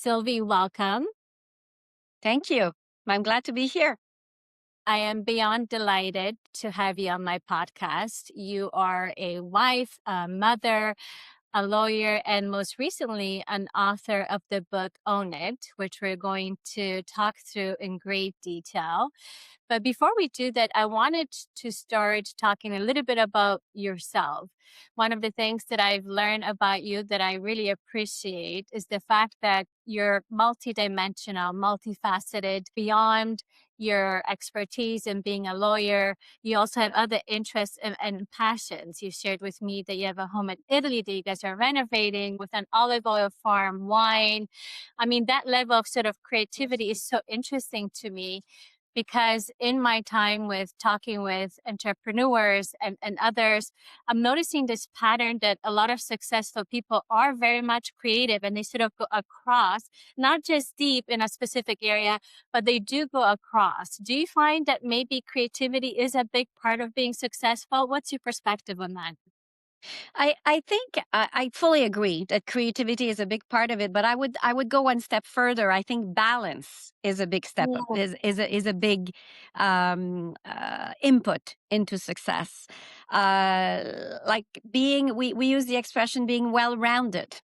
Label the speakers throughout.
Speaker 1: Sylvie, welcome.
Speaker 2: Thank you. I'm glad to be here.
Speaker 1: I am beyond delighted to have you on my podcast. You are a wife, a mother, a lawyer, and most recently, an author of the book Own It, which we're going to talk through in great detail. But before we do that, I wanted to start talking a little bit about yourself. One of the things that I've learned about you that I really appreciate is the fact that you're multidimensional, multifaceted, beyond your expertise in being a lawyer. You also have other interests and passions. You shared with me that you have a home in Italy that you guys are renovating with an olive oil farm, wine. I mean, that level of sort of creativity is so interesting to me because in my time with talking with entrepreneurs and others, I'm noticing this pattern that a lot of successful people are very much creative and they sort of go across, not just deep in a specific area, but they do go across. Do you find that maybe creativity is a big part of being successful? What's your perspective on that?
Speaker 2: I think I fully agree that creativity is a big part of it, but I would go one step further. I think balance is a big step up,
Speaker 1: Mm.
Speaker 2: is a big input into success. Like being we use the expression being well rounded.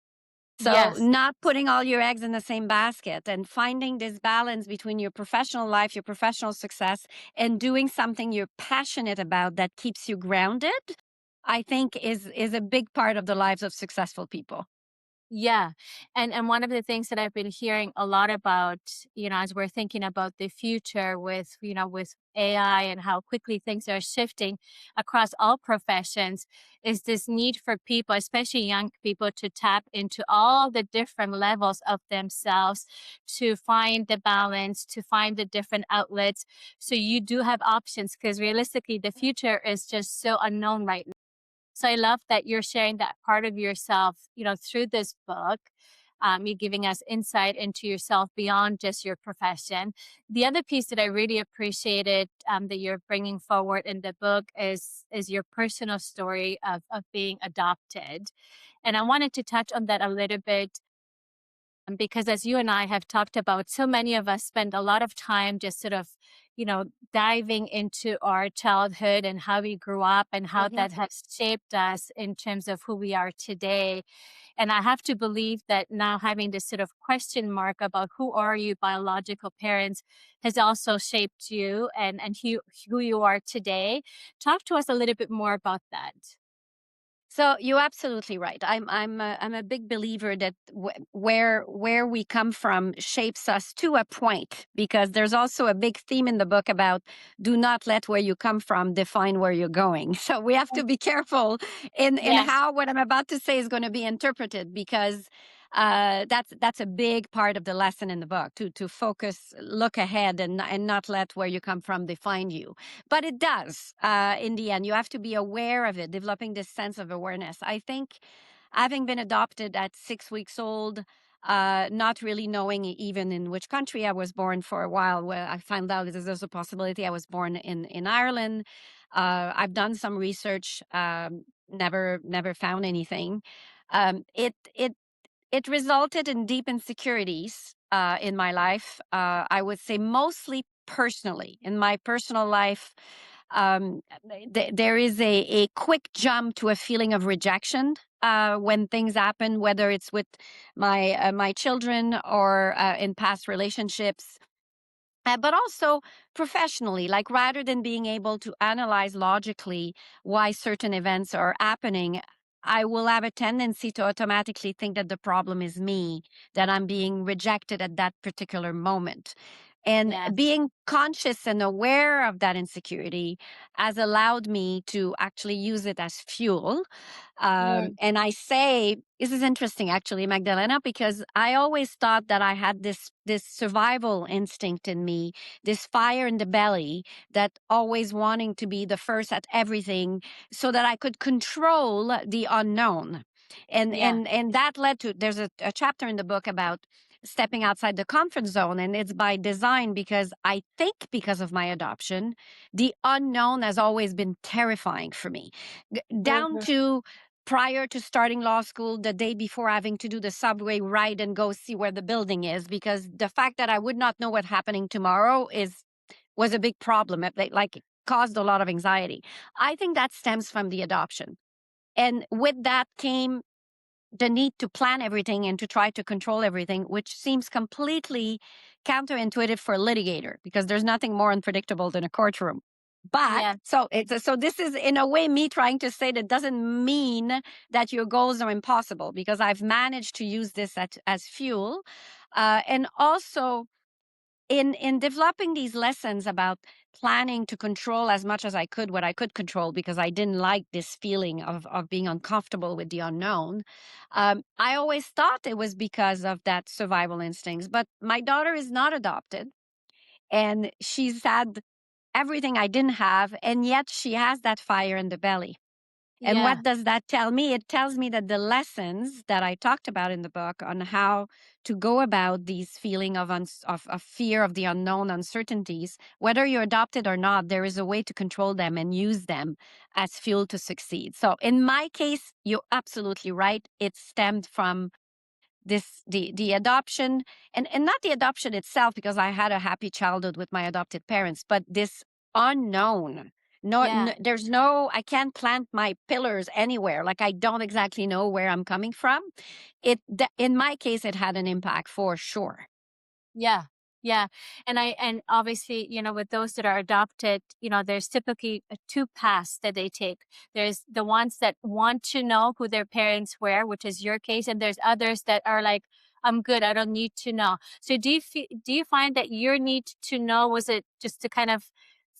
Speaker 2: So
Speaker 1: Yes.
Speaker 2: not putting all your eggs in the same basket and finding this balance between your professional life, your professional success, and doing something you're passionate about that keeps you grounded, I think is a big part of the lives of successful people.
Speaker 1: Yeah. And one of the things that I've been hearing a lot about, as we're thinking about the future with, with AI and how quickly things are shifting across all professions is this need for people, especially young people, to tap into all the different levels of themselves to find the balance, to find the different outlets. So you do have options because realistically the future is just so unknown right now. So I love that you're sharing that part of yourself, through this book. You're giving us insight into yourself beyond just your profession. The other piece that I really appreciated that you're bringing forward in the book is your personal story of being adopted, and I wanted to touch on that a little bit because as you and I have talked about, so many of us spend a lot of time just sort of, diving into our childhood and how we grew up and how
Speaker 2: Mhm.
Speaker 1: that has shaped us in terms of who we are today. And I have to believe that now having this sort of question mark about who are you biological parents has also shaped you and who you are today. Talk to us a little bit more about that.
Speaker 2: So you're absolutely right. I'm a big believer that where we come from shapes us to a point, because there's also a big theme in the book about do not let where you come from define where you're going. So we have to be careful in
Speaker 1: Yes.
Speaker 2: how what I'm about to say is going to be interpreted, because that's a big part of the lesson in the book, to focus, look ahead, and not let where you come from define you. But it does, in the end. You have to be aware of it, developing this sense of awareness. I think having been adopted at 6 weeks old, not really knowing even in which country I was born for a while, where I found out that there's a possibility I was born in Ireland. I've done some research, never found anything. It resulted in deep insecurities in my life. I would say mostly personally. In my personal life, there is a quick jump to a feeling of rejection when things happen, whether it's with my children or in past relationships. But also professionally, like rather than being able to analyze logically why certain events are happening, I will have a tendency to automatically think that the problem is me, that I'm being rejected at that particular moment. And
Speaker 1: Yes.
Speaker 2: being conscious and aware of that insecurity has allowed me to actually use it as fuel.
Speaker 1: Mm.
Speaker 2: And I say, this is interesting actually, Magdalena, because I always thought that I had this survival instinct in me, this fire in the belly, that always wanting to be the first at everything so that I could control the unknown.
Speaker 1: Yeah.
Speaker 2: And that led to, there's a chapter in the book about stepping outside the comfort zone, and it's by design, because I think because of my adoption, the unknown has always been terrifying for me. Down
Speaker 1: Mhm.
Speaker 2: to prior to starting law school, the day before having to do the subway ride and go see where the building is, because the fact that I would not know what's happening tomorrow was a big problem. It caused a lot of anxiety. I think that stems from the adoption. And with that came the need to plan everything and to try to control everything, which seems completely counterintuitive for a litigator because there's nothing more unpredictable than a courtroom. But
Speaker 1: Yeah.
Speaker 2: so this is in a way me trying to say that doesn't mean that your goals are impossible, because I've managed to use this as fuel, and also in developing these lessons about planning to control as much as I could what I could control, because I didn't like this feeling of being uncomfortable with the unknown. I always thought it was because of that survival instincts, but my daughter is not adopted, and she's had everything I didn't have, and yet she has that fire in the belly. And
Speaker 1: Yeah.
Speaker 2: what does that tell me? It tells me that the lessons that I talked about in the book on how to go about these feeling of fear of the unknown, uncertainties, whether you're adopted or not, there is a way to control them and use them as fuel to succeed. So in my case, you're absolutely right. It stemmed from the adoption, and not the adoption itself, because I had a happy childhood with my adopted parents, but this unknown.
Speaker 1: Yeah.
Speaker 2: There's no, I can't plant my pillars anywhere. Like, I don't exactly know where I'm coming from. In my case, it had an impact for sure.
Speaker 1: Yeah. Yeah. And obviously, with those that are adopted, there's typically two paths that they take. There's the ones that want to know who their parents were, which is your case, and there's others that are like, I'm good, I don't need to know. So do you find that your need to know, was it just to kind of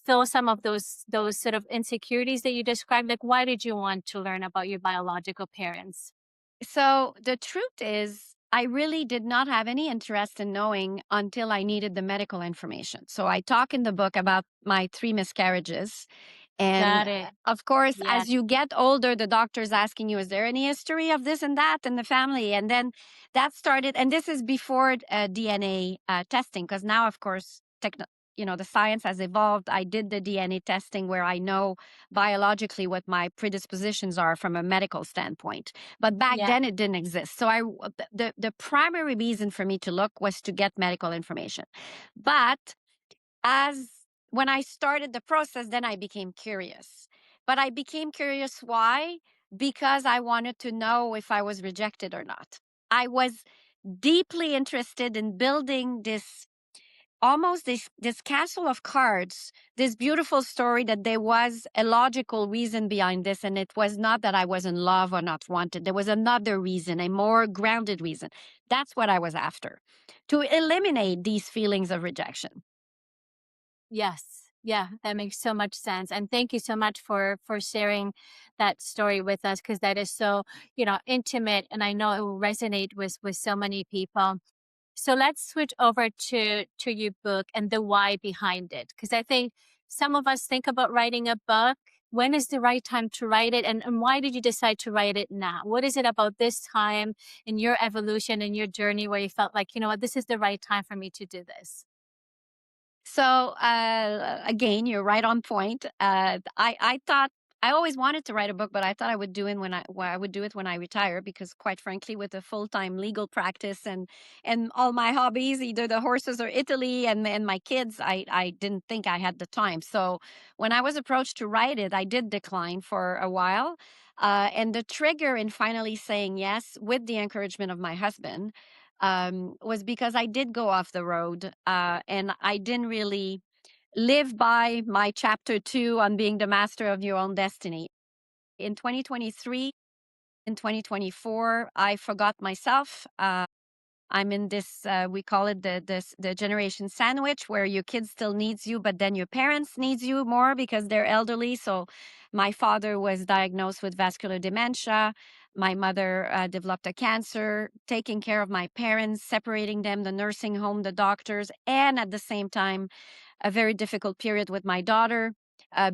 Speaker 1: fill some of those sort of insecurities that you described? Like, why did you want to learn about your biological parents?
Speaker 2: So the truth is, I really did not have any interest in knowing until I needed the medical information. So I talk in the book about my three miscarriages. And
Speaker 1: Got it.
Speaker 2: of course,
Speaker 1: Yeah.
Speaker 2: as you get older, the doctor's asking you, is there any history of this and that in the family? And then that started, and this is before DNA testing, because now, of course, the science has evolved. I did the DNA testing where I know biologically what my predispositions are from a medical standpoint. But back
Speaker 1: Yeah.
Speaker 2: then, it didn't exist. So the primary reason for me to look was to get medical information. But as when I started the process, then I became curious. But I became curious why? Because I wanted to know if I was rejected or not. I was deeply interested in building this castle of cards, this beautiful story that there was a logical reason behind this, and it was not that I was in love or not wanted. There was another reason, a more grounded reason. That's what I was after, to eliminate these feelings of rejection.
Speaker 1: Yes. Yeah, that makes so much sense. And thank you so much for sharing that story with us, because that is so, intimate, and I know it will resonate with so many people. So let's switch over to your book and the why behind it, because I think some of us think about writing a book. When is the right time to write it, and why did you decide to write it now? What is it about this time in your evolution and your journey where you felt like, what, this is the right time for me to do this?
Speaker 2: So again, you're right on point. I thought I always wanted to write a book, but I thought I would do it I would do it when I retire, because quite frankly, with a full time legal practice and all my hobbies, either the horses or Italy and my kids, I didn't think I had the time. So when I was approached to write it, I did decline for a while. And the trigger in finally saying yes, with the encouragement of my husband, was because I did go off the road, and I didn't really live by my chapter 2 on being the master of your own destiny. In 2023, in 2024, I forgot myself. I'm in this, we call it the generation sandwich, where your kids still needs you, but then your parents needs you more because they're elderly. So my father was diagnosed with vascular dementia. My mother developed a cancer, taking care of my parents, separating them, the nursing home, the doctors, and at the same time, a very difficult period with my daughter,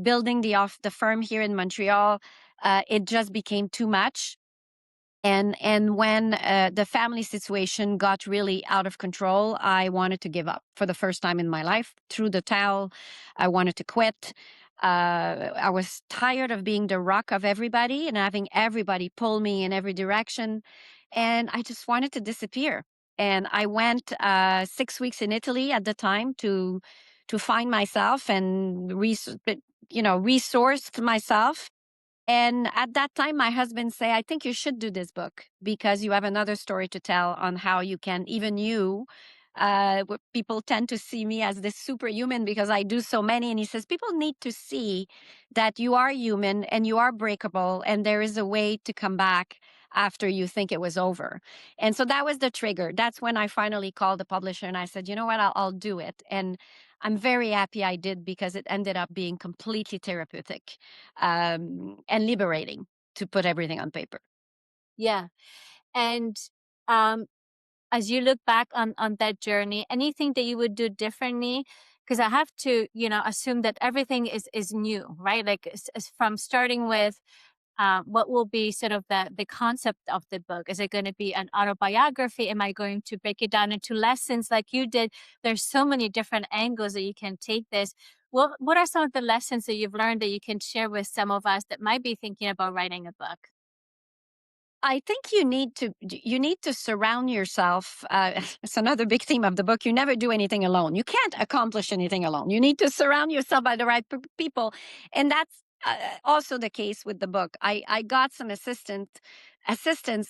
Speaker 2: building the firm here in Montreal. It just became too much. And when the family situation got really out of control, I wanted to give up for the first time in my life. Threw the towel. I wanted to quit. I was tired of being the rock of everybody and having everybody pull me in every direction. And I just wanted to disappear. And I went 6 weeks in Italy at the time to find myself and resourced myself. And at that time, my husband say, I think you should do this book because you have another story to tell on how you can, even you, people tend to see me as this superhuman because I do so many. And he says, people need to see that you are human and you are breakable and there is a way to come back after you think it was over. And so that was the trigger. That's when I finally called the publisher and I said, you know what, I'll do it. And I'm very happy I did because it ended up being completely therapeutic and liberating to put everything on paper.
Speaker 1: Yeah. And um, as you look back on that journey, anything that you would do differently? Because I have to, assume that everything is new, right? Like from starting with what will be sort of the concept of the book? Is it going to be an autobiography? Am I going to break it down into lessons like you did? There's so many different angles that you can take this. What are some of the lessons that you've learned that you can share with some of us that might be thinking about writing a book?
Speaker 2: I think you need to surround yourself. It's another big theme of the book. You never do anything alone. You can't accomplish anything alone. You need to surround yourself by the right people, and that's also the case with the book. I got some assistance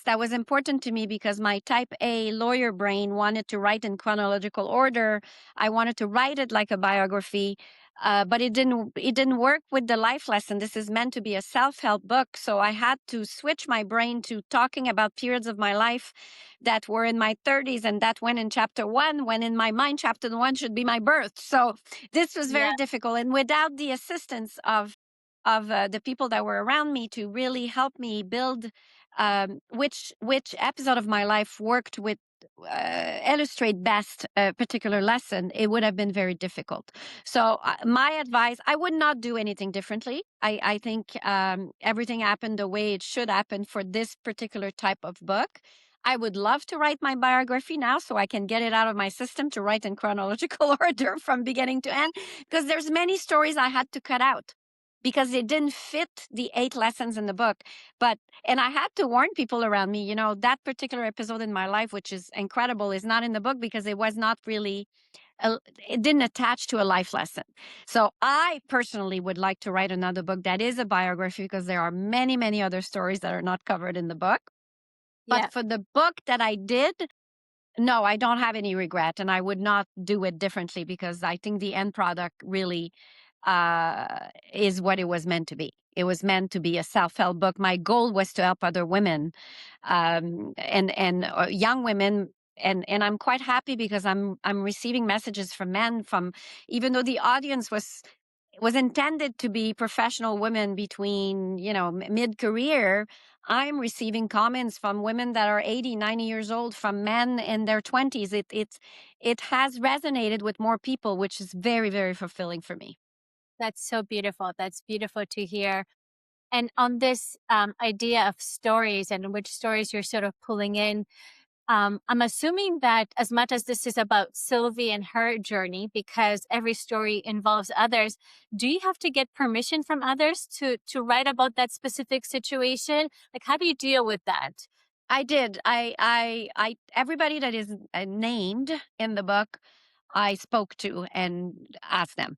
Speaker 2: that was important to me because my type A lawyer brain wanted to write in chronological order. I wanted to write it like a biography, but it didn't work with the life lesson. This is meant to be a self-help book, so I had to switch my brain to talking about periods of my life that were in my 30s and that went in chapter 1, when in my mind chapter 1 should be my birth. So this was
Speaker 1: Yeah,
Speaker 2: very difficult, and without the assistance of the people that were around me to really help me build which episode of my life worked with illustrate best a particular lesson, it would have been very difficult. So my advice, I would not do anything differently. I think everything happened the way it should happen for this particular type of book. I would love to write my biography now so I can get it out of my system to write in chronological order from beginning to end, because there's many stories I had to cut out because it didn't fit the 8 lessons in the book. And I had to warn people around me, that particular episode in my life, which is incredible, is not in the book because it was not really, it didn't attach to a life lesson. So I personally would like to write another book that is a biography because there are many, many other stories that are not covered in the book. But
Speaker 1: yeah.
Speaker 2: for the book that I did, no, I don't have any regret, and I would not do it differently because I think the end product really is what it was meant to be. It was meant to be a self-help book. My goal was to help other women, and young women, and I'm quite happy because I'm receiving messages from men, from, even though the audience was intended to be professional women between, mid-career. I'm receiving comments from women that are 80, 90 years old, from men in their 20s. It has resonated with more people, which is very, very fulfilling for me.
Speaker 1: That's so beautiful. That's beautiful to hear. And on this idea of stories and which stories you're sort of pulling in, I'm assuming that as much as this is about Sylvie and her journey, because every story involves others, do you have to get permission from others to write about that specific situation? Like, how do you deal with that?
Speaker 2: I did. Everybody that is named in the book, I spoke to and asked them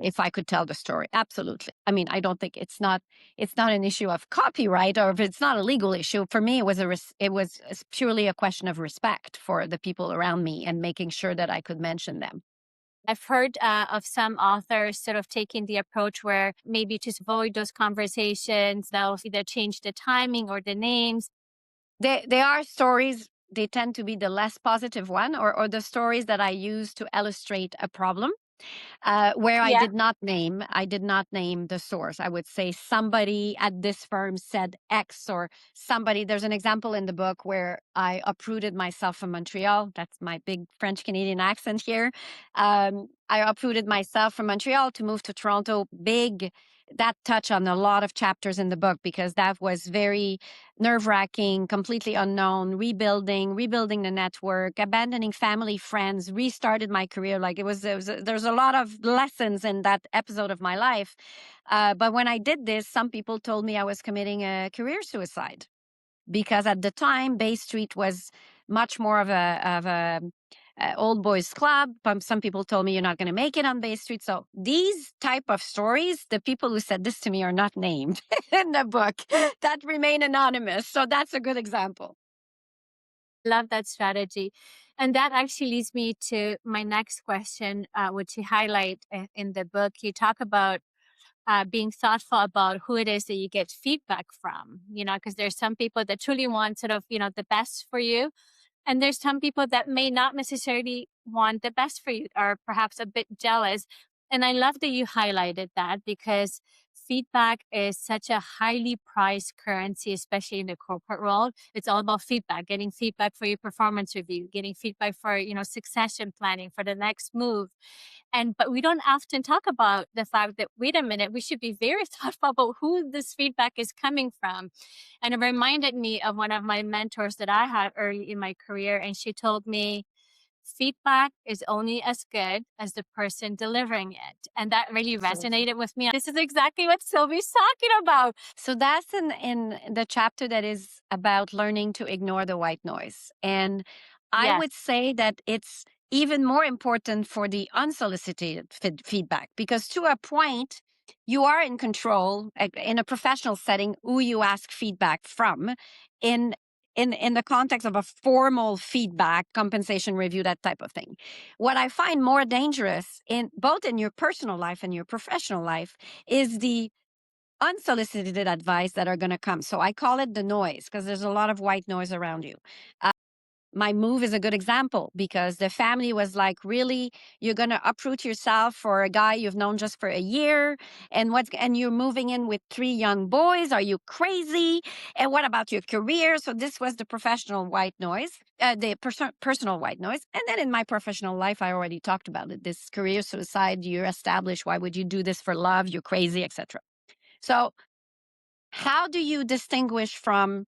Speaker 2: if I could tell the story. Absolutely. I mean, I don't think it's not an issue of copyright, or if it's not a legal issue. For me, it was purely a question of respect for the people around me and making sure that I could mention them.
Speaker 1: I've heard of some authors sort of taking the approach where maybe to avoid those conversations, they'll either change the timing or the names.
Speaker 2: They are stories. They tend to be the less positive one, or the stories that I use to illustrate a problem, where
Speaker 1: Yeah.
Speaker 2: I did not name the source. I would say somebody at this firm said X, or somebody. There's an example in the book where I uprooted myself from Montreal. That's my big French Canadian accent here. I uprooted myself from Montreal to move to Toronto. Big that touch on a lot of chapters in the book, because that was very nerve-wracking, completely unknown, rebuilding the network, abandoning family, friends, restarted my career. Like there's a lot of lessons in that episode of my life. But when I did this, some people told me I was committing a career suicide, because at the time Bay Street was much more of a old boys club. Some people told me you're not going to make it on Bay Street. So these type of stories, the people who said this to me are not named in the book, that remain anonymous. So that's a good example.
Speaker 1: Love that strategy. And that actually leads me to my next question, which you highlight in the book. You talk about being thoughtful about who it is that you get feedback from, because there's some people that truly want sort of, the best for you. And there's some people that may not necessarily want the best for you, or perhaps a bit jealous. And I love that you highlighted that, because feedback is such a highly prized currency, especially in the corporate world. It's all about feedback, getting feedback for your performance review, getting feedback for, succession planning for the next move. But we don't often talk about the fact that, wait a minute, we should be very thoughtful about who this feedback is coming from. And it reminded me of one of my mentors that I had early in my career. And she told me, feedback is only as good as the person delivering it. And that really
Speaker 2: Absolutely.
Speaker 1: resonated with me. This is exactly what Sylvie's talking about.
Speaker 2: So that's in the chapter that is about learning to ignore the white noise. And I
Speaker 1: Yes.
Speaker 2: would say that it's even more important for the unsolicited feedback, because to a point, you are in control in a professional setting who you ask feedback from, in in the context of a formal feedback, compensation review, that type of thing. What I find more dangerous, in both in your personal life and your professional life, is the unsolicited advice that are going to come. So I call it the noise, because there's a lot of white noise around you. My move is a good example, because the family was like, really, you're going to uproot yourself for a guy you've known just for a year, and you're moving in with 3 young boys? Are you crazy? And what about your career? So this was the professional white noise, the personal white noise. And then in my professional life, I already talked about it. This career suicide, you're established. Why would you do this for love? You're crazy, etc. So how do you distinguish from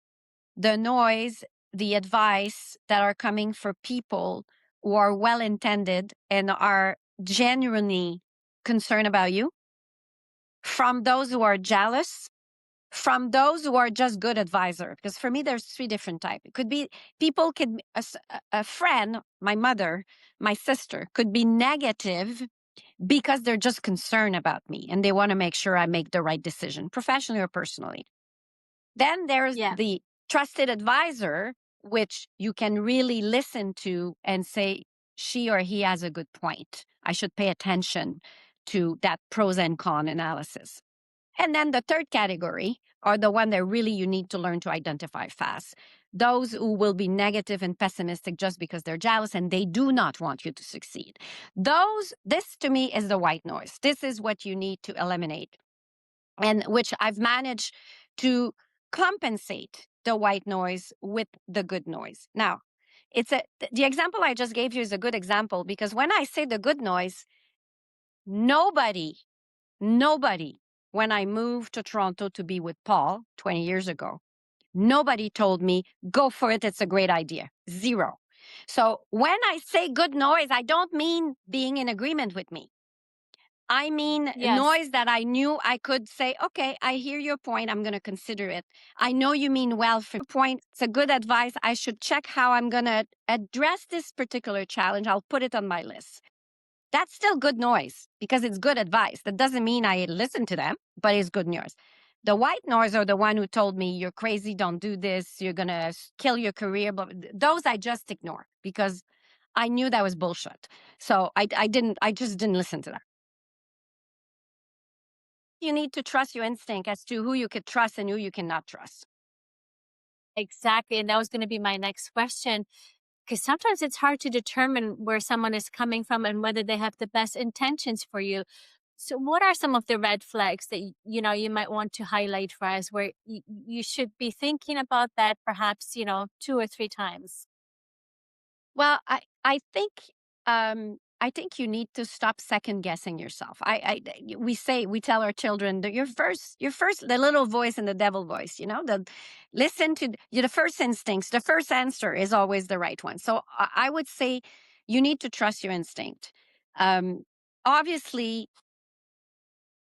Speaker 2: the noise, the advice that are coming for people who are well intended and are genuinely concerned about you, from those who are jealous, from those who are just good advisor? Because for me, there's 3 different types. It could be people, could a friend, my mother, my sister, could be negative because they're just concerned about me and they want to make sure I make the right decision, professionally or personally. Then there's
Speaker 1: Yeah.
Speaker 2: the trusted advisor, which you can really listen to and say, she or he has a good point. I should pay attention to that pros and con analysis. And then the third category are the one that really you need to learn to identify fast. Those who will be negative and pessimistic just because they're jealous and they do not want you to succeed. This to me is the white noise. This is what you need to eliminate, and which I've managed to compensate the white noise with the good noise. Now, the example I just gave you is a good example, because when I say the good noise, nobody, nobody, when I moved to Toronto to be with Paul 20 years ago, nobody told me, go for it, it's a great idea. Zero. So when I say good noise, I don't mean being in agreement with me. I mean,
Speaker 1: Yes.
Speaker 2: noise that I knew I could say, okay, I hear your point. I'm going to consider it. I know you mean well for your point. It's a good advice. I should check how I'm going to address this particular challenge. I'll put it on my list. That's still good noise, because it's good advice. That doesn't mean I listen to them, but it's good noise. The white noise are the one who told me, you're crazy, don't do this, you're going to kill your career. But those I just ignore, because I knew that was bullshit. So I just didn't listen to that. You need to trust your instinct as to who you could trust and who you cannot trust.
Speaker 1: Exactly. And that was going to be my next question, because sometimes it's hard to determine where someone is coming from and whether they have the best intentions for you. So what are some of the red flags that you might want to highlight for us, where you should be thinking about that perhaps 2 or 3 times?
Speaker 2: Well, I think I think you need to stop second guessing yourself. We tell our children that your first, the little voice and the devil voice, listen to the first instincts. The first answer is always the right one. So I would say you need to trust your instinct. Um, Obviously,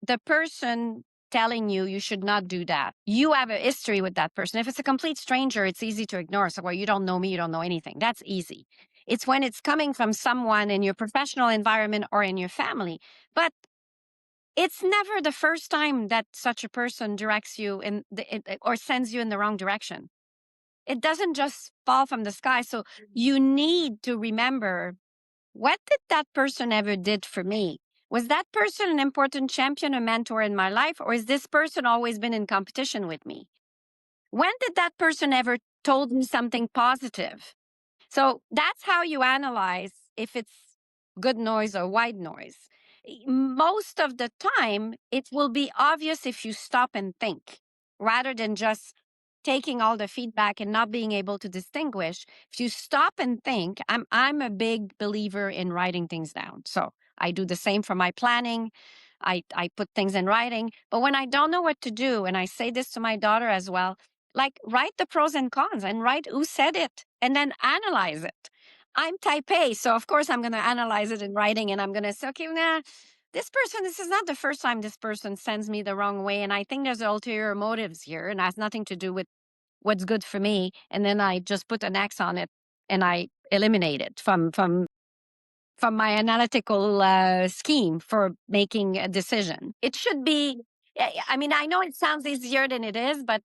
Speaker 2: the person telling you you should not do that, you have a history with that person. If it's a complete stranger, it's easy to ignore. So, well, you don't know me, you don't know anything. That's easy. It's when it's coming from someone in your professional environment or in your family. But it's never the first time that such a person directs you or sends you in the wrong direction. It doesn't just fall from the sky. So you need to remember, what did that person ever did for me? Was that person an important champion or mentor in my life, or has this person always been in competition with me? When did that person ever told me something positive? So that's how you analyze if it's good noise or white noise. Most of the time, it will be obvious if you stop and think rather than just taking all the feedback and not being able to distinguish. If you stop and think, I'm a big believer in writing things down. So I do the same for my planning. I put things in writing. But when I don't know what to do, and I say this to my daughter as well, like, write the pros and cons and write who said it and then analyze it. I'm type A, so of course I'm going to analyze it in writing, and I'm going to say, okay, nah, this is not the first time this person sends me the wrong way. And I think there's ulterior motives here, and it has nothing to do with what's good for me. And then I just put an X on it and I eliminate it from my analytical scheme for making a decision. It should be, I mean, I know it sounds easier than it is, but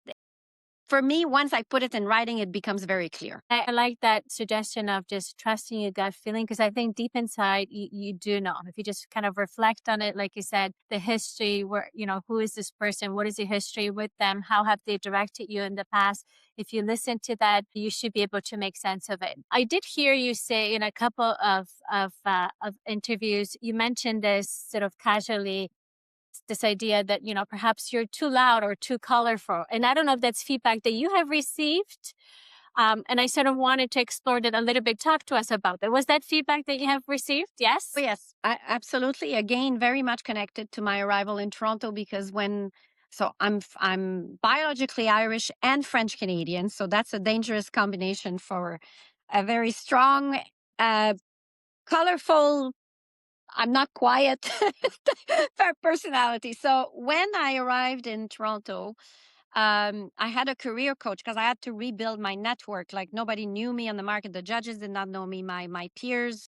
Speaker 2: for me, once I put it in writing, it becomes very clear.
Speaker 1: I like that suggestion of just trusting your gut feeling, because I think deep inside you do know. If you just kind of reflect on it, like you said, the history, where, who is this person? What is the history with them? How have they directed you in the past? If you listen to that, you should be able to make sense of it. I did hear you say in a couple of interviews, you mentioned this sort of casually, this idea that, perhaps you're too loud or too colorful. And I don't know if that's feedback that you have received. And I sort of wanted to explore that a little bit. Talk to us about that. Was that feedback that you have received? Yes.
Speaker 2: Oh, yes, absolutely. Again, very much connected to my arrival in Toronto, because I'm biologically Irish and French Canadian, so that's a dangerous combination for a very strong, uh, colorful. I'm not quiet personality. So when I arrived in Toronto, I had a career coach because I had to rebuild my network. Like, nobody knew me on the market. The judges did not know me. My peers,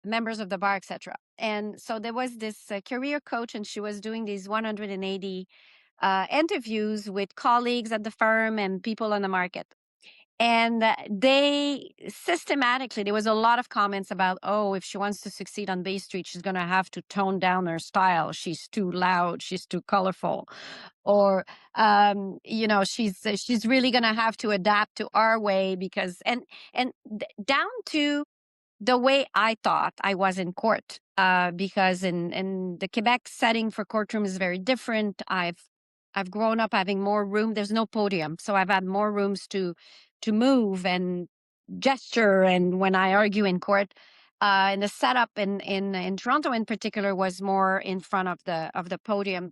Speaker 2: members of the bar, etc. And so there was this career coach, and she was doing these 180 interviews with colleagues at the firm and people on the market. And they systematically, there was a lot of comments about, oh, if she wants to succeed on Bay Street, she's going to have to tone down her style. She's too loud. She's too colorful. Or, she's really going to have to adapt to our way because, down to the way I thought I was in court, because in the Quebec setting for courtroom is very different. I've grown up having more room. There's no podium, so I've had more rooms to move and gesture. And when I argue in court, and the setup in Toronto in particular was more in front of the podium.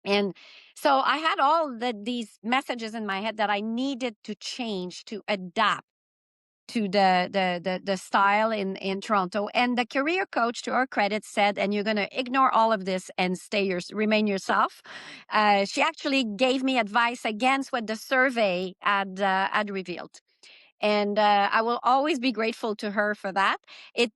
Speaker 2: And so I had all these messages in my head that I needed to change to adapt to the style in Toronto. And the career coach, to her credit, said, and you're going to ignore all of this and remain yourself. She actually gave me advice against what the survey had revealed. And I will always be grateful to her for that. I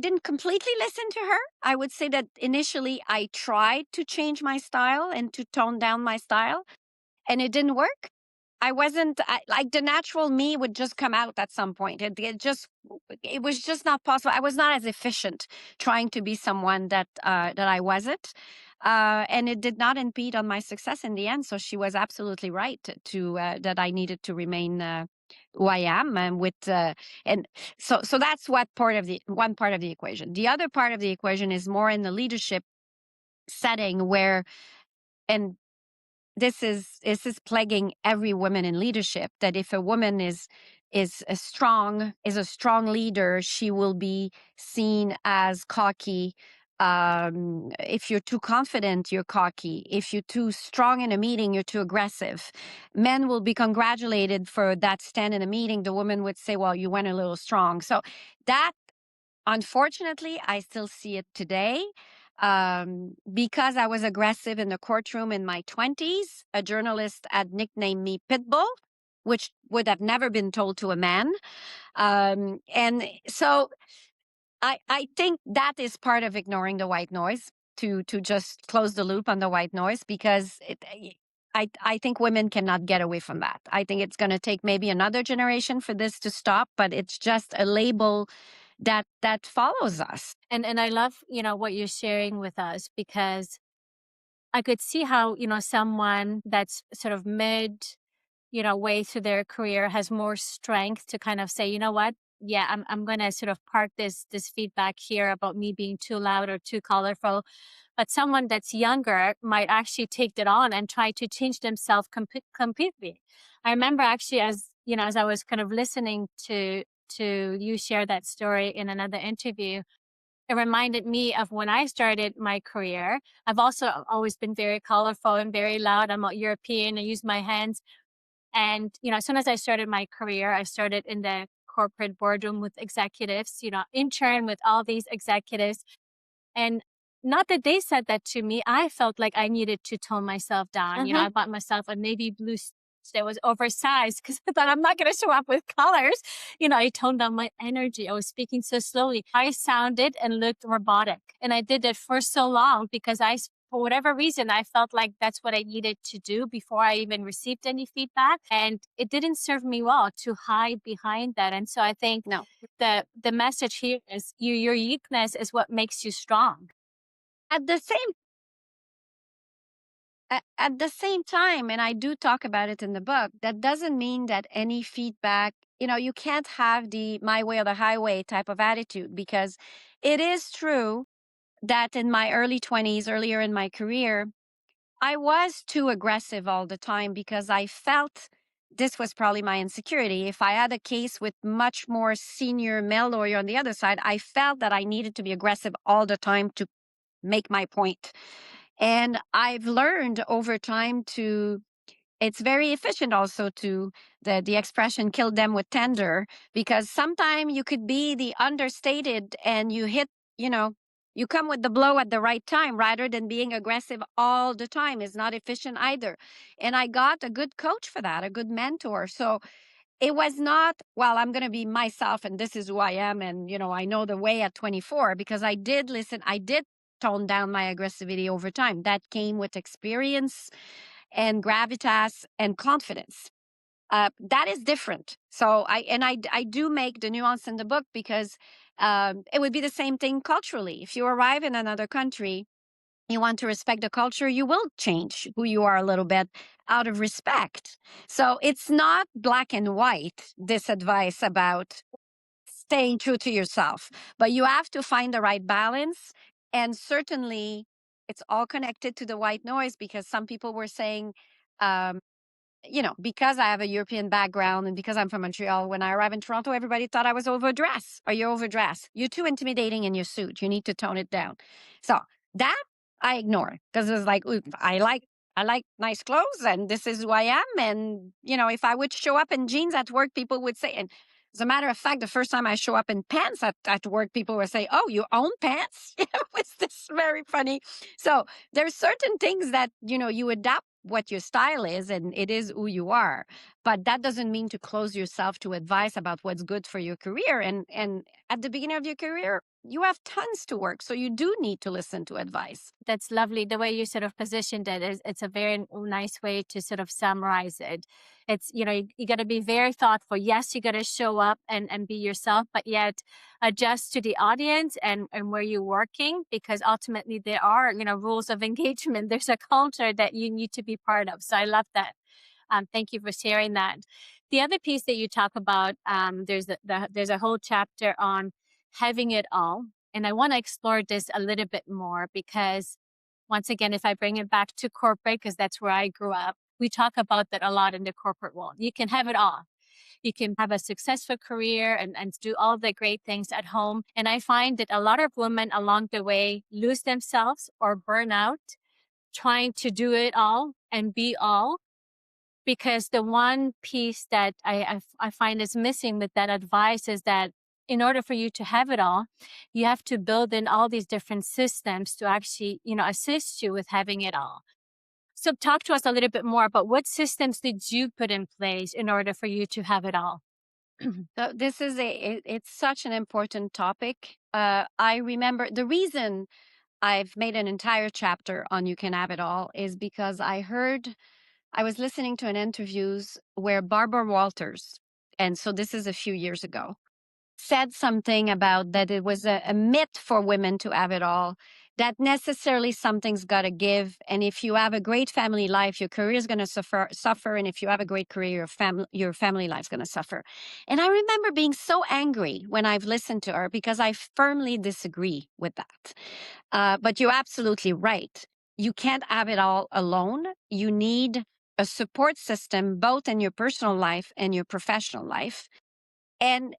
Speaker 2: didn't completely listen to her. I would say that initially I tried to change my style and to tone down my style, and it didn't work. Like, the natural me would just come out at some point. It was just not possible. I was not as efficient trying to be someone that I wasn't. And it did not impede on my success in the end. So she was absolutely right that I needed to remain who I am, and so that's one part of the equation. The other part of the equation is more in the leadership setting where, and this is plaguing every woman in leadership, that if a woman is is a strong leader, she will be seen as cocky. If you're too confident, you're cocky. If you're too strong in a meeting, you're too aggressive. Men will be congratulated for that stand in a meeting. The woman would say, well, you went a little strong. So that, unfortunately, I still see it today. Because I was aggressive in the courtroom in my 20s, a journalist had nicknamed me Pitbull, which would have never been told to a man. And so I think that is part of ignoring the white noise, to just close the loop on the white noise, because I think women cannot get away from that. I think it's going to take maybe another generation for this to stop, but it's just a label that follows us.
Speaker 1: And I love, what you're sharing with us, because I could see how, someone that's sort of mid, way through their career has more strength to kind of say, you know what? Yeah, I'm gonna sort of park this feedback here about me being too loud or too colorful. But someone that's younger might actually take that on and try to change themselves completely. I remember actually, as I was kind of listening to you share that story in another interview, it reminded me of when I started my career. I've also always been very colorful and very loud. I'm a European. I use my hands. And, as soon as I started my career, I started in the corporate boardroom with executives, intern with all these executives. And not that they said that to me, I felt like I needed to tone myself down.
Speaker 2: Hmm.
Speaker 1: I bought myself a navy blue that was oversized because I thought I'm not going to show up with colors. I toned down my energy. I was speaking so slowly. I sounded and looked robotic. And I did that for so long because for whatever reason, I felt like that's what I needed to do before I even received any feedback. And it didn't serve me well to hide behind that. And so I think
Speaker 2: No.
Speaker 1: the message here is your uniqueness is what makes you strong.
Speaker 2: At the same at the same time, and I do talk about it in the book, that doesn't mean that any feedback, you can't have the my way or the highway type of attitude, because it is true that in my early 20s, earlier in my career, I was too aggressive all the time because I felt this was probably my insecurity. If I had a case with much more senior male lawyer on the other side, I felt that I needed to be aggressive all the time to make my point. And I've learned over time to, it's very efficient also to, the expression kill them with tender, because sometimes you could be the understated and you hit, you know, you come with the blow at the right time rather than being aggressive all the time is not efficient either. And I got a good coach for that, a good mentor. So it was not, well, I'm going to be myself and this is who I am. And, I know the way at 24, because I did listen. I did tone down my aggressivity over time. That came with experience and gravitas and confidence. That is different. So I do make the nuance in the book because it would be the same thing culturally. If you arrive in another country, you want to respect the culture, you will change who you are a little bit out of respect. So it's not black and white, this advice about staying true to yourself, but you have to find the right balance. And certainly it's all connected to the white noise, because some people were saying, um, because I have a European background and because I'm from Montreal, when I arrived in Toronto, everybody thought I was overdressed. Are you overdressed? You're too intimidating in your suit. You need to tone it down. So that I ignore, because it's like, "Ooh, I like nice clothes and this is who I am." And, if I would show up in jeans at work, people would say, and as a matter of fact, the first time I show up in pants at work, people would say, "Oh, you own pants?" It was this very funny. So there's certain things that, you adapt what your style is and it is who you are, but that doesn't mean to close yourself to advice about what's good for your career. And at the beginning of your career, you have tons to work, so you do need to listen to advice.
Speaker 1: That's lovely. The way you sort of positioned it is it's a very nice way to sort of summarize it. It's, you got to be very thoughtful. Yes, you got to show up and be yourself, but yet adjust to the audience and where you're working, because ultimately there are, rules of engagement. There's a culture that you need to be part of. So I love that. Thank you for sharing that. The other piece that you talk about, there's a whole chapter on having it all. And I want to explore this a little bit more because, once again, if I bring it back to corporate, because that's where I grew up, we talk about that a lot in the corporate world. You can have it all. You can have a successful career and do all the great things at home. And I find that a lot of women along the way lose themselves or burn out trying to do it all and be all, because the one piece that I find is missing with that advice is that in order for you to have it all, you have to build in all these different systems to actually, assist you with having it all. So talk to us a little bit more about what systems did you put in place in order for you to have it all?
Speaker 2: So this is it's such an important topic. I remember the reason I've made an entire chapter on You Can Have It All is because I was listening to an interviews where Barbara Walters, and so this is a few years ago, said something about that it was a myth for women to have it all, that necessarily something's got to give. And if you have a great family life, your career is going to suffer. And if you have a great career, your family life is going to suffer. And I remember being so angry when I've listened to her because I firmly disagree with that. But you're absolutely right. You can't have it all alone. You need a support system, both in your personal life and your professional life. And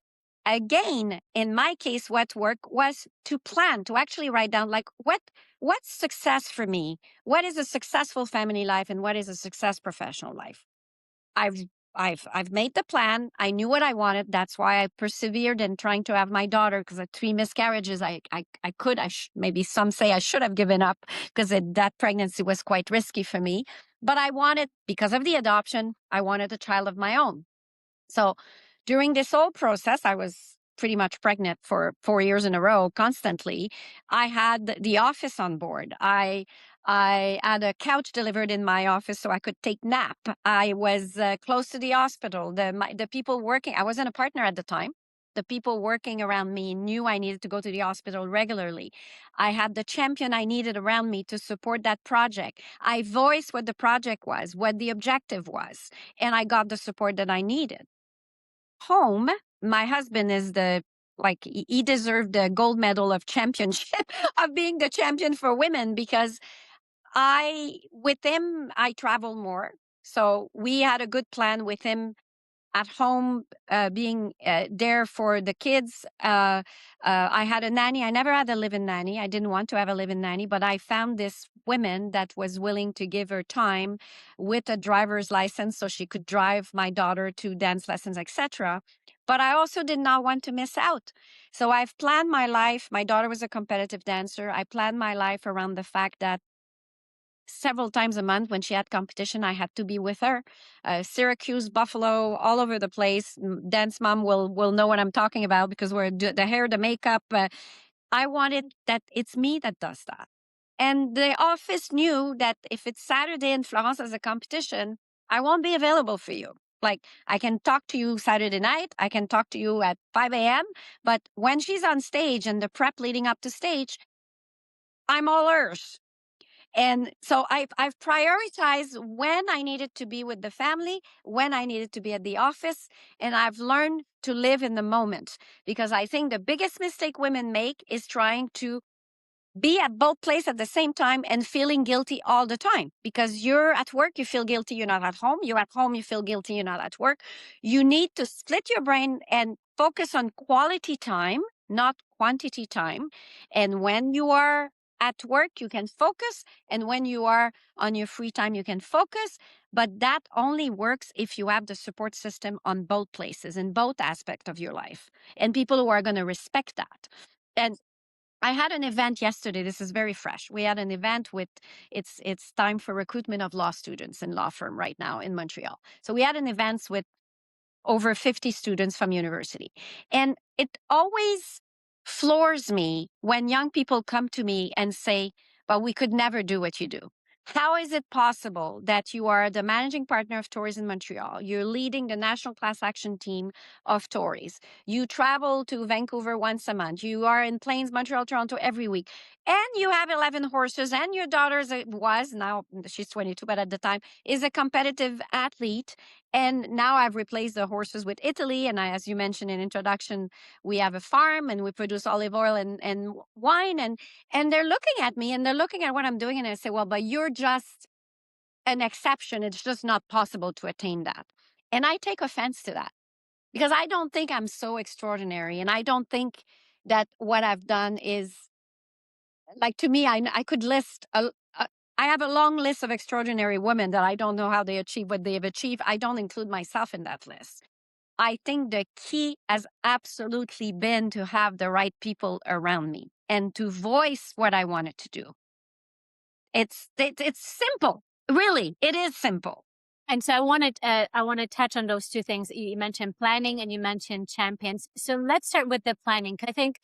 Speaker 2: again, in my case, what worked was to plan, to actually write down like what's success for me? What is a successful family life and what is a success professional life? I've I've made the plan. I knew what I wanted. That's why I persevered in trying to have my daughter, because at 3 miscarriages, I could, maybe some say I should have given up because that pregnancy was quite risky for me. But I wanted, because of the adoption, I wanted a child of my own. So during this whole process, I was pretty much pregnant for 4 years in a row, constantly. I had the office on board. I had a couch delivered in my office so I could take nap. I was close to the hospital. The people working, I wasn't a partner at the time. The people working around me knew I needed to go to the hospital regularly. I had the champion I needed around me to support that project. I voiced what the project was, what the objective was, and I got the support that I needed. Home, my husband is he deserved the gold medal of championship of being the champion for women, because with him, I travel more. So we had a good plan with him at home, being there for the kids. I had a nanny. I never had a live-in nanny. I didn't want to have a live-in nanny, but I found this woman that was willing to give her time with a driver's license so she could drive my daughter to dance lessons, etc. But I also did not want to miss out. So I've planned my life. My daughter was a competitive dancer. I planned my life around the fact that several times a month when she had competition, I had to be with her. Syracuse, Buffalo, all over the place. Dance mom will know what I'm talking about, because we're the hair, the makeup. I wanted that it's me that does that. And the office knew that if it's Saturday in Florence as a competition, I won't be available for you. Like, I can talk to you Saturday night, I can talk to you at 5 a.m., but when she's on stage and the prep leading up to stage, I'm all hers. And so I've prioritized when I needed to be with the family, when I needed to be at the office, and I've learned to live in the moment, because I think the biggest mistake women make is trying to be at both places at the same time and feeling guilty all the time. Because you're at work, you feel guilty, you're not at home. You're at home, you feel guilty, you're not at work. You need to split your brain and focus on quality time, not quantity time. And when you are at work, you can focus. And when you are on your free time, you can focus. But that only works if you have the support system on both places, in both aspects of your life, and people who are going to respect that. And I had an event yesterday. This is very fresh. We had an event with it's time for recruitment of law students in law firm right now in Montreal. So we had an event with over 50 students from university. And it always floors me when young people come to me and say, "But we could never do what you do." How is it possible that you are the managing partner of Tories in Montreal? You're leading the national class action team of Tories. You travel to Vancouver once a month. You are in planes, Montreal, Toronto every week. And you have 11 horses. And your daughter now she's 22, but at the time is a competitive athlete. And now I've replaced the horses with Italy. And as you mentioned in introduction, we have a farm and we produce olive oil and wine. And they're looking at me and they're looking at what I'm doing. And I say, well, but you're just an exception. It's just not possible to attain that. And I take offense to that. because I don't think I'm so extraordinary. And I don't think that what I've done is like, to me, I could list I have a long list of extraordinary women that I don't know how they achieve what they've achieved. I don't include myself in that list. I think the key has absolutely been to have the right people around me and to voice what I wanted to do. It's simple. Really, it is simple.
Speaker 1: And so I want to touch on those two things. You mentioned planning and you mentioned champions. So let's start with the planning. I think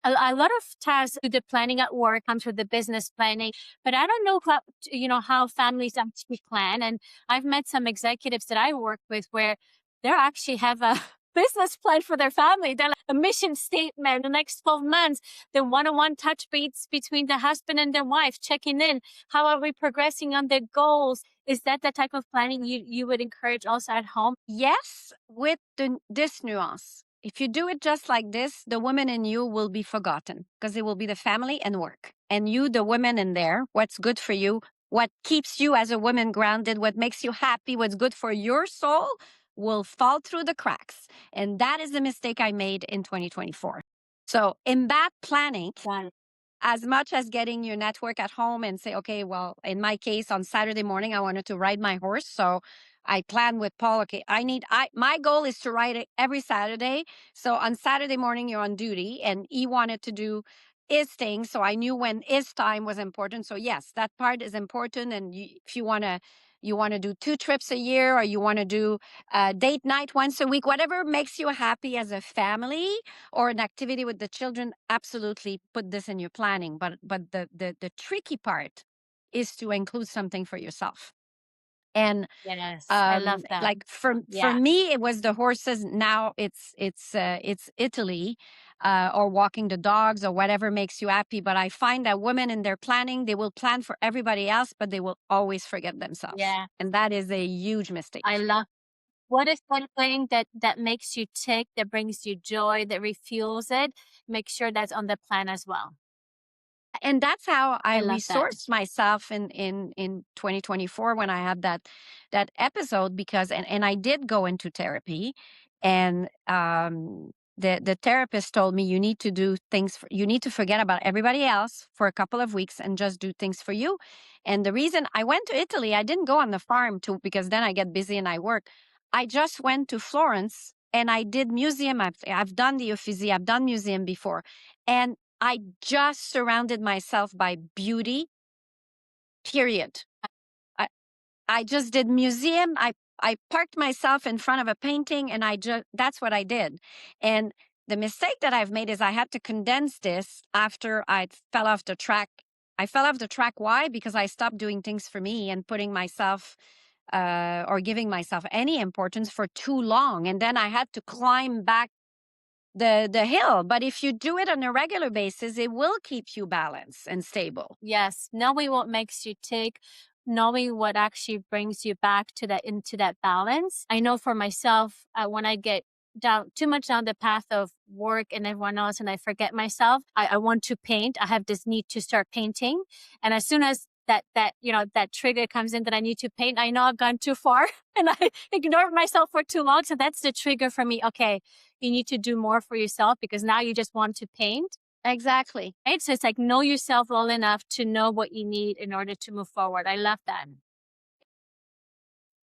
Speaker 1: a lot of tasks do the planning at work comes with the business planning, but I don't know how, how families actually plan. And I've met some executives that I work with where they actually have a business plan for their family. They're like a mission statement, the next 12 months, the one-on-one touch base between the husband and their wife, checking in. How are we progressing on their goals? Is that the type of planning you would encourage also at home?
Speaker 2: Yes, with this nuance. If you do it just like this, the woman in you will be forgotten because it will be the family and work. And you, the woman in there, what's good for you, what keeps you as a woman grounded, what makes you happy, what's good for your soul will fall through the cracks. And that is the mistake I made in 2024. So, in that planning,
Speaker 1: Got
Speaker 2: as much as getting your network at home and say, okay, well, in my case, on Saturday morning, I wanted to ride my horse. So I planned with Paul, okay, my goal is to ride it every Saturday. So on Saturday morning, you're on duty, and he wanted to do his thing. So I knew when his time was important. So yes, that part is important. And if you want to do 2 trips a year, or you want to do date night once a week, whatever makes you happy as a family, or an activity with the children, absolutely put this in your planning. But the tricky part is to include something for yourself. And
Speaker 1: Yes, I love that.
Speaker 2: like for
Speaker 1: Yeah.
Speaker 2: me, it was the horses. Now it's Italy, or walking the dogs, or whatever makes you happy. But I find that women in their planning, they will plan for everybody else, but they will always forget themselves,
Speaker 1: Yeah.
Speaker 2: and that is a huge
Speaker 1: I
Speaker 2: mistake.
Speaker 1: love what is one thing that makes you tick, that brings you joy, that refuels it? Make sure that's on the plan as well.
Speaker 2: And that's how I
Speaker 1: I love that.
Speaker 2: resourced myself in 2024 when I had that episode. Because and I did go into therapy. And the therapist told me, you need to do things you need to forget about everybody else for a couple of weeks and just do things for you. And the reason I went to Italy, I didn't go on the farm too, because then I get busy and I work. I just went to Florence and I did museum. I've done the Uffizi, I've done museum before. And I just surrounded myself by beauty, period. I, I just did museum. I parked myself in front of a painting, and that's what I did. And the mistake that I've made is I had to condense this after I fell off the track. I fell off the track. Why? Because I stopped doing things for me and putting myself or giving myself any importance for too long. And then I had to climb back the hill. But if you do it on a regular basis, it will keep you balanced and stable.
Speaker 1: Yes, knowing what makes you tick, knowing what actually brings you back to that into that balance. I know for myself, when I get down too much down the path of work and everyone else, and I forget myself, I want to paint. I have this need to start painting, and as soon as that trigger comes in that I need to paint, I know I've gone too far, and I ignored myself for too long. So that's the trigger for me. Okay, you need to do more for yourself because now you just want to paint.
Speaker 2: Exactly.
Speaker 1: Right? So it's like know yourself well enough to know what you need in order to move forward. I love that.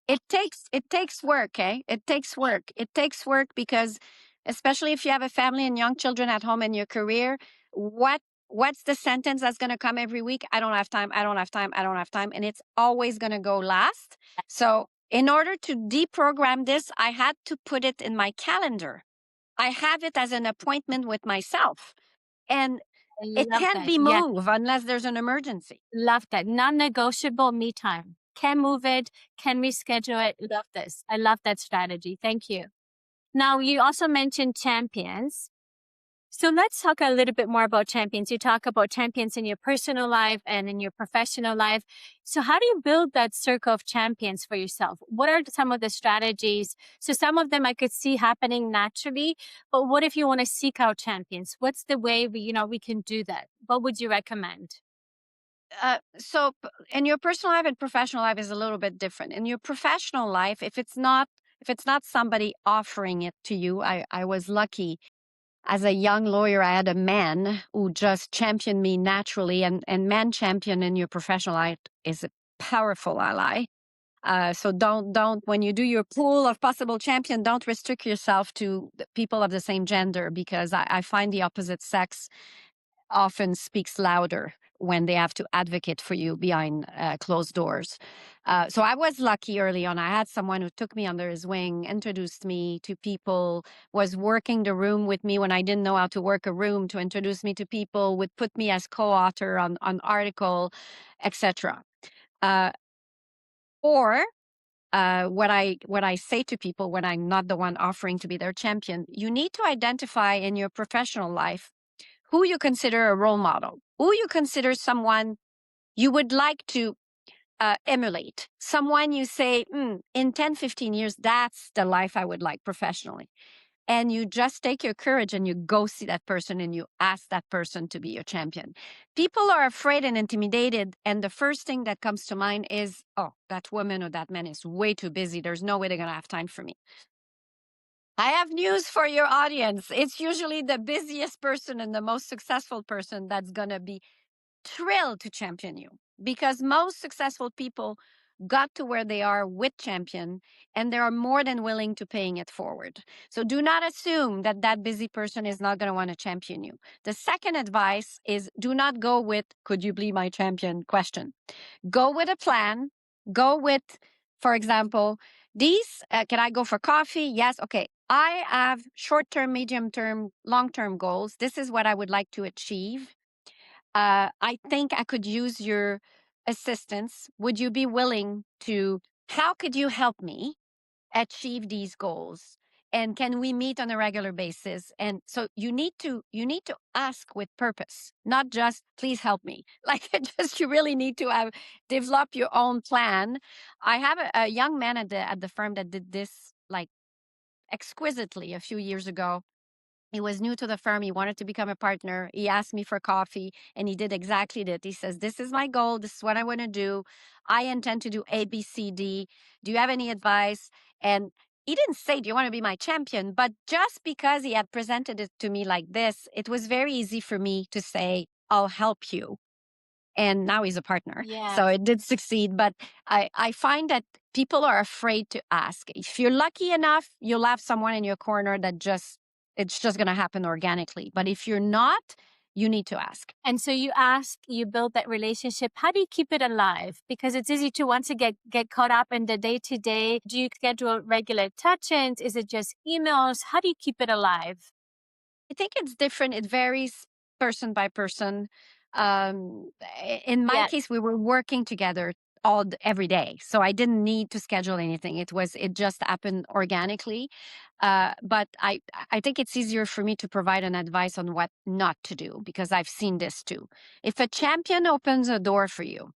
Speaker 2: It takes work, eh? It takes work. It takes work because, especially if you have a family and young children at home in your career, what's the sentence that's going to come every week? I don't have time. I don't have time. I don't have time, and it's always going to go last. So, in order to deprogram this, I had to put it in my calendar. I have it as an appointment with myself, and
Speaker 1: I
Speaker 2: it
Speaker 1: love
Speaker 2: can't
Speaker 1: that.
Speaker 2: be
Speaker 1: Yeah,
Speaker 2: moved unless there's an emergency.
Speaker 1: love that. Non-negotiable me time. Can move it, can reschedule it. Love this. I love that strategy. Thank you. Now, you also mentioned champions. So let's talk a little bit more about champions. You talk about champions in your personal life and in your professional life. So how do you build that circle of champions for yourself? What are some of the strategies? So some of them I could see happening naturally, but what if you want to seek out champions? What's the way we can do that? What would you recommend?
Speaker 2: So in your personal life and professional life is a little bit different. In your professional life, if it's not if it's not somebody offering it to you. I was lucky. As a young lawyer, I had a man who just championed me naturally, and man champion in your professional life is a powerful ally. So don't when you do your pool of possible champion, don't restrict yourself to the people of the same gender, because I find the opposite sex often speaks louder when they have to advocate for you behind closed doors. So I was lucky early on. I had someone who took me under his wing, introduced me to people, was working the room with me when I didn't know how to work a room, to introduce me to people, would put me as co-author on article, etc. Uh, or what I say to people when I'm not the one offering to be their champion, you need to identify in your professional life who you consider a role model, who you consider someone you would like to emulate, someone you say, in 10, 15 years, that's the life I would like professionally. And you just take your courage and you go see that person and you ask that person to be your champion. People are afraid and intimidated. And the first thing that comes to mind is, oh, that woman or that man is way too busy. There's no way they're going to have time for me. I have news for your audience. It's usually the busiest person and the most successful person that's going to be thrilled to champion you, because most successful people got to where they are with champion, and they are more than willing to paying it forward. So do not assume that that busy person is not going to want to champion you. The second advice is, do not go with could you be my champion question. Go with a plan. Go with, for example, these can I go for coffee? Yes. Okay, I have short-term, medium-term, long-term goals. This is what I would like to achieve. I think I could use your assistance. Would you be willing to, how could you help me achieve these goals? And can we meet on a regular basis? And so you need to ask with purpose, not just please help me. Like just you really need to have develop your own plan. I have a young man at the firm that did this like exquisitely a few years ago. He was new to the firm. He wanted to become a partner. He asked me for coffee, and he did exactly that. He says, this is my goal. This is what I want to do. I intend to do A, B, C, D. Do you have any advice? And he didn't say, do you want to be my champion? But just because he had presented it to me like this, it was very easy for me to say, I'll help you. And now he's a partner. So
Speaker 1: Yes.
Speaker 2: it did succeed. But I find that people are afraid to ask. If you're lucky enough, you'll have someone in your corner that it's just going to happen organically. But if you're not, you need to ask.
Speaker 1: And so you ask, you build that relationship. How do you keep it alive? Because it's easy to want to get caught up in the day to day. Do you schedule regular touch-ins? Is it just emails? How do you keep it alive?
Speaker 2: I think it's different. It varies person by person. In my
Speaker 1: Yes.
Speaker 2: case, we were working together every day, so I didn't need to schedule anything. It just happened organically. But I think it's easier for me to provide an advice on what not to do, because I've seen this too. If a champion opens a door for you,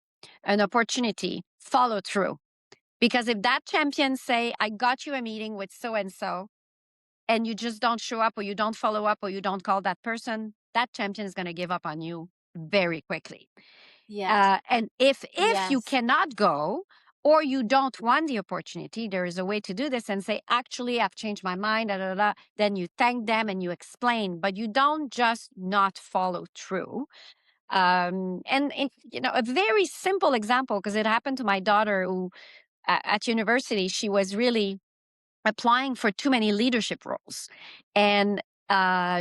Speaker 2: an opportunity, follow through. Because if that champion say, I got you a meeting with so and you just don't show up, or you don't follow up, or you don't call that person, that champion is going to give up on you very quickly.
Speaker 1: Yes.
Speaker 2: And if you
Speaker 1: Yes.
Speaker 2: cannot go, or you don't want the opportunity, there is a way to do this and say, actually, I've changed my mind, da, da, da. Then you thank them and you explain, but you don't just not follow through. A very simple example, because it happened to my daughter who at university, she was really applying for too many leadership roles. And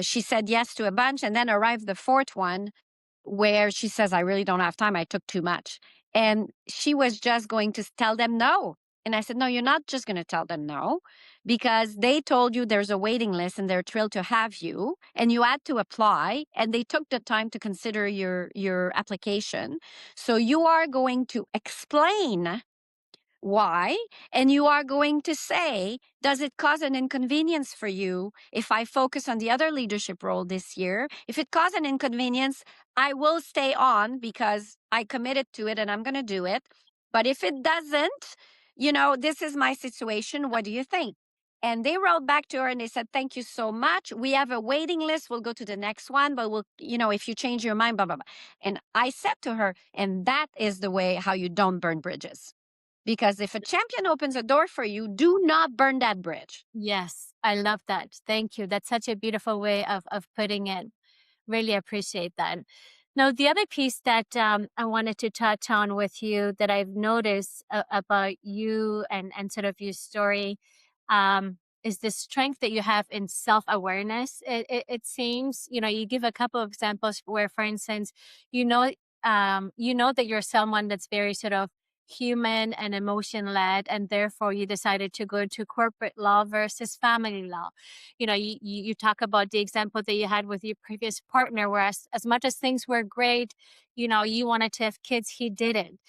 Speaker 2: she said yes to a bunch, and then arrived the fourth one where she says, I really don't have time. I took too much. And she was just going to tell them no. And I said, no, you're not just going to tell them no, because they told you there's a waiting list and they're thrilled to have you, and you had to apply, and they took the time to consider your application. So you are going to explain why, and you are going to say, does it cause an inconvenience for you if I focus on the other leadership role this year? If it causes an inconvenience, I will stay on because I committed to it and I'm going to do it. But if it doesn't, this is my situation. What do you think? And they wrote back to her and they said, thank you so much. We have a waiting list. We'll go to the next one, but if you change your mind, blah, blah, blah. And I said to her, and that is the way how you don't burn bridges. Because if a champion opens a door for you, do not burn that bridge.
Speaker 1: Yes, I love that. Thank you. That's such a beautiful way of putting it. Really appreciate that. Now, the other piece that I wanted to touch on with you that I've noticed about you and sort of your story is the strength that you have in self awareness. It seems, you give a couple of examples where, for instance, you know, you know that you're someone that's very sort of human and emotion led, and therefore you decided to go to corporate law versus family law. You talk about the example that you had with your previous partner, whereas as much as things were great, you wanted to have kids, he didn't.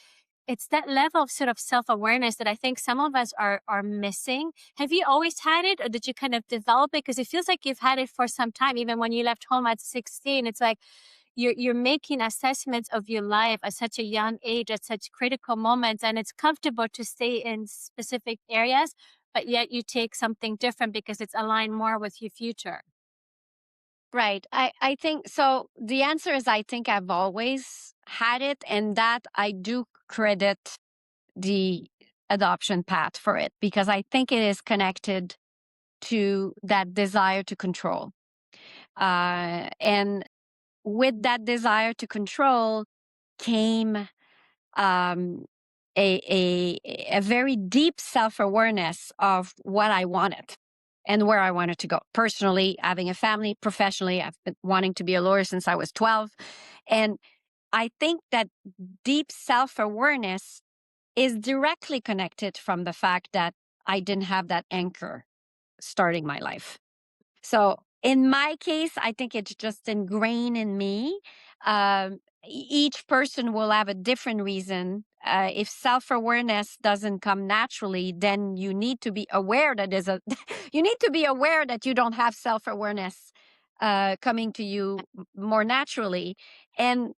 Speaker 1: It's that level of sort of self-awareness that I think some of us are missing. Have you always had it, or did you kind of develop it? Because it feels like you've had it for some time. Even when you left home at 16, it's like you're making assessments of your life at such a young age, at such critical moments, and it's comfortable to stay in specific areas, but yet you take something different because it's aligned more with your future.
Speaker 2: Right. I think so. The answer is I think I've always had it, and that I do credit the adoption path for it because I think it is connected to that desire to control. And with that desire to control came um, a very deep self awareness of what I wanted and where I wanted to go. Personally, having a family, professionally, I've been wanting to be a lawyer since I was 12. And I think that deep self awareness is directly connected from the fact that I didn't have that anchor starting my life. So in my case, I think it's just ingrained in me. Each person will have a different reason. If self awareness doesn't come naturally, then you need to be aware that there's a. You need to be aware that you don't have self awareness coming to you more naturally. And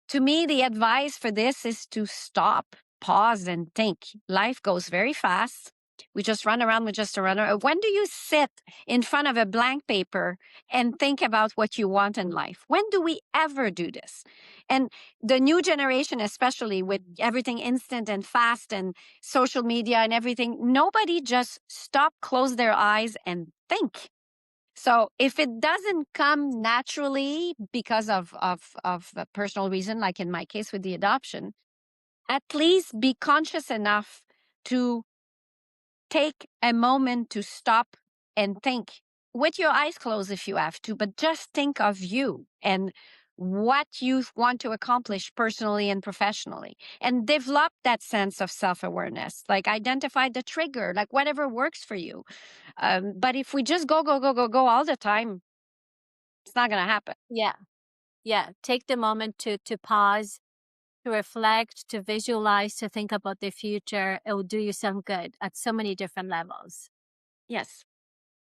Speaker 2: to me, the advice for this is to stop, pause, and think. Life goes very fast. We just run around with just a runner. When do you sit in front of a blank paper and think about what you want in life? When do we ever do this? And the new generation, especially with everything instant and fast and social media and everything, nobody just stop, close their eyes and think. So if it doesn't come naturally because of a personal reason, like in my case with the adoption, at least be conscious enough to take a moment to stop and think with your eyes closed if you have to, but just think of you and what you want to accomplish personally and professionally and develop that sense of self-awareness, like identify the trigger, like whatever works for you. But if we just go, go, go, go, go all the time, it's not going to happen.
Speaker 1: Yeah. Yeah. Take the moment to pause, to reflect, to visualize, to think about the future. It will do you some good at so many different levels.
Speaker 2: Yes.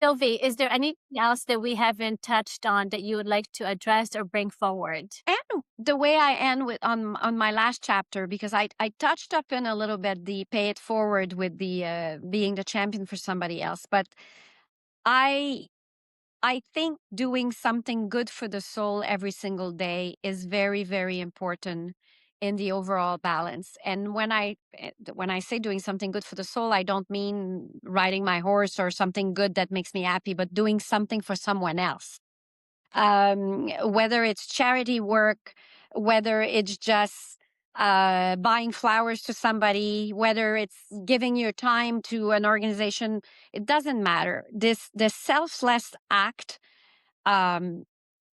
Speaker 1: Sylvie, is there anything else that we haven't touched on that you would like to address or bring forward?
Speaker 2: And the way I end with on my last chapter, because I touched up in a little bit the pay it forward with the being the champion for somebody else, but I I think doing something good for the soul every single day is very, very important in the overall balance. And when I say doing something good for the soul, I don't mean riding my horse or something good that makes me happy, but doing something for someone else. Whether it's charity work, whether it's just buying flowers to somebody, whether it's giving your time to an organization, it doesn't matter. This selfless act, um,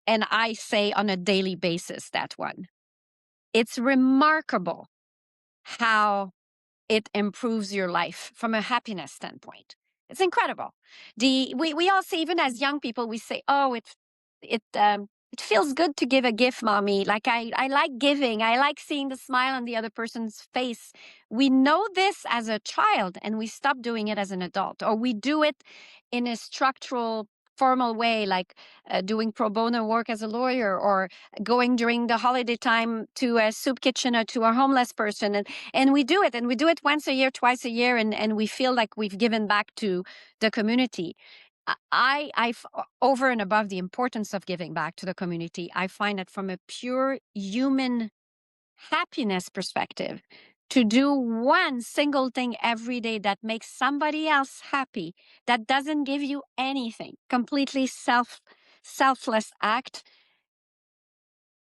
Speaker 2: and I say on a daily basis that one. It's remarkable how it improves your life from a happiness standpoint. It's incredible. We all say, even as young people, we say, "Oh, it feels good to give a gift, mommy. Like I like giving. I like seeing the smile on the other person's face." We know this as a child, and we stop doing it as an adult, or we do it in a structural, formal way, like doing pro bono work as a lawyer, or going during the holiday time to a soup kitchen or to a homeless person, and we do it, and we do it once a year, twice a year, and we feel like we've given back to the community. Over and above the importance of giving back to the community, I find that from a pure human happiness perspective, to do one single thing every day that makes somebody else happy, that doesn't give you anything, completely selfless act,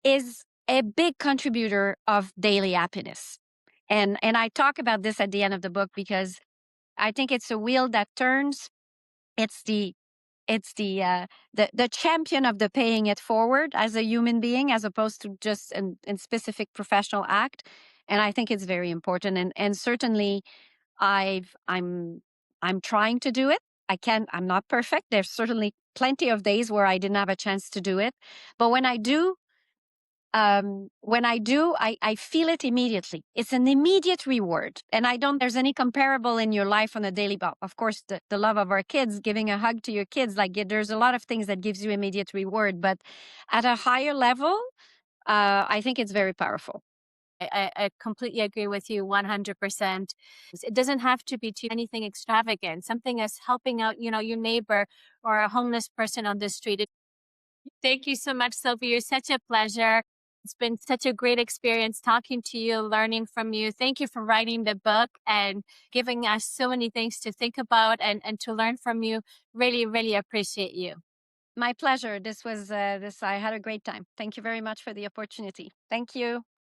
Speaker 2: is a big contributor of daily happiness. And I talk about this at the end of the book because I think it's a wheel that turns. It's the champion of the paying it forward as a human being, as opposed to just in specific professional act. And I think it's very important. And certainly I'm trying to do it. I'm not perfect. There's certainly plenty of days where I didn't have a chance to do it. But when I do, I feel it immediately. It's an immediate reward. And I don't, there's any comparable in your life on a daily, but of course, the love of our kids, giving a hug to your kids, like there's a lot of things that gives you immediate reward, but at a higher level, I think it's very powerful.
Speaker 1: I completely agree with you 100%. It doesn't have to be to anything extravagant, something as helping out, your neighbor or a homeless person on the street. Thank you so much, Sylvie. You're such a pleasure. It's been such a great experience talking to you, learning from you. Thank you for writing the book and giving us so many things to think about and to learn from you. Really, really appreciate you.
Speaker 2: My pleasure. I had a great time. Thank you very much for the opportunity. Thank you.